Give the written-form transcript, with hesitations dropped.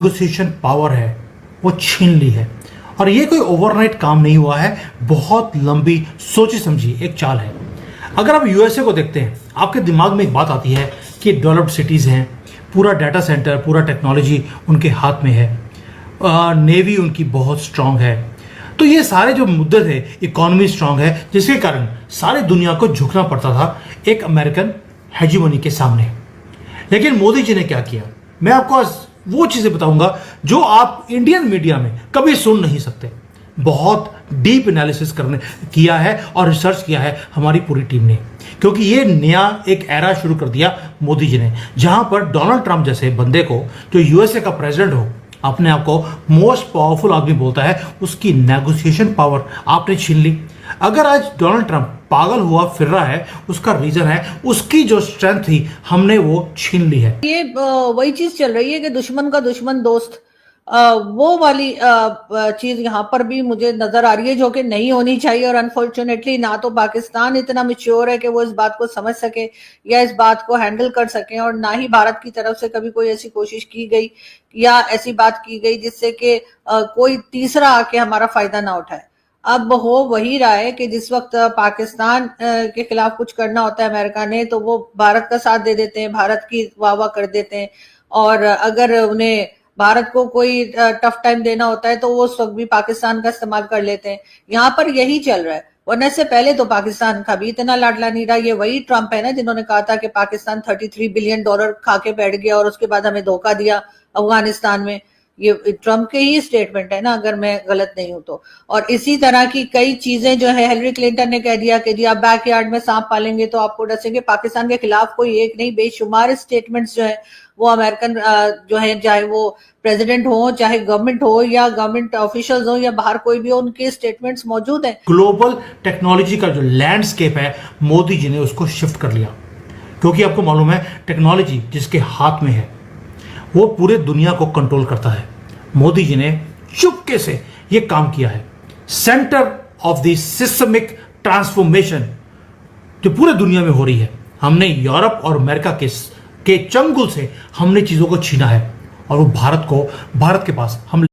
Negotiation power है वो छीन ली है। और ये कोई ओवरनाइट काम नहीं हुआ है, बहुत लंबी सोची समझी एक चाल है। अगर आप यूएसए को देखते हैं, आपके दिमाग में एक बात आती है कि डेवलप्ड सिटीज़ हैं, पूरा डाटा सेंटर, पूरा टेक्नोलॉजी उनके हाथ में है, नेवी उनकी बहुत स्ट्रांग है। तो ये सारे जो मुद्दे थे, इकोनॉमी स्ट्रांग है, जिसके कारण सारी दुनिया को झुकना पड़ता था एक अमेरिकन हेजीमनी के सामने। लेकिन मोदी जी ने क्या किया, मैं आपको आज वो चीज़ें बताऊंगा जो आप इंडियन मीडिया में कभी सुन नहीं सकते। बहुत डीप एनालिसिस किया है और रिसर्च किया है हमारी पूरी टीम ने, क्योंकि ये नया एक एरा शुरू कर दिया मोदी जी ने, जहां पर डोनाल्ड ट्रंप जैसे बंदे को, जो यूएसए का प्रेसिडेंट हो, अपने आप को मोस्ट पावरफुल आदमी बोलता है, उसकी नेगोशिएशन पावर आपने छीन ली। अगर आज डोनाल्ड ट्रंप पागल हुआ फिर रहा है, उसका रीजन है उसकी जो स्ट्रेंथ थी हमने वो छीन ली है। ये वही चीज चल रही है कि दुश्मन का दुश्मन दोस्त, वो वाली चीज यहाँ पर भी मुझे नजर आ रही है, जो कि नहीं होनी चाहिए। और अनफॉर्चुनेटली ना तो पाकिस्तान इतना मैच्योर है कि वो इस बात को समझ सके या इस बात को हैंडल कर सके, और ना ही भारत की तरफ से कभी कोई ऐसी कोशिश की गई या ऐसी बात की गई जिससे कि कोई तीसरा आके हमारा फायदा ना उठाए। अब हो वही रहा है कि जिस वक्त पाकिस्तान के खिलाफ कुछ करना होता है अमेरिका ने, तो वो भारत का साथ दे देते हैं, भारत की वाह कर देते हैं। और अगर उन्हें भारत को कोई टफ टाइम देना होता है तो वो उस वक्त भी पाकिस्तान का इस्तेमाल कर लेते हैं। यहाँ पर यही चल रहा है, वरना से पहले तो पाकिस्तान का भी इतना लाडला नहीं रहा। ये वही ट्रंप है ना जिन्होंने कहा था कि पाकिस्तान $33 बिलियन खा के बैठ गया और उसके बाद हमें धोखा दिया अफगानिस्तान में। ये ट्रंप के ही स्टेटमेंट है ना, अगर मैं गलत नहीं हूं तो। और इसी तरह की कई चीजें जो है, हिलरी क्लिंटन ने कह दिया कि जी आप बैकयार्ड में सांप पालेंगे तो आपको डसेंगे। पाकिस्तान के खिलाफ कोई एक नहीं, बेशुमार स्टेटमेंट्स जो है वो अमेरिकन जो है, चाहे वो प्रेसिडेंट हो, चाहे गवर्नमेंट हो या गवर्नमेंट ऑफिशियल्स हो या बाहर कोई भी हो, उनके स्टेटमेंट्स मौजूद हैं। ग्लोबल टेक्नोलॉजी का जो लैंडस्केप है, मोदी जी ने उसको शिफ्ट कर लिया, क्योंकि आपको मालूम है टेक्नोलॉजी जिसके हाथ में है वो पूरे दुनिया को कंट्रोल करता है। मोदी जी ने चुपके से ये काम किया है। Centre of the systemic transformation जो पूरे दुनिया में हो रही है, हमने यूरोप और अमेरिका के चंगुल से हमने चीजों को छीना है और वो भारत के पास हम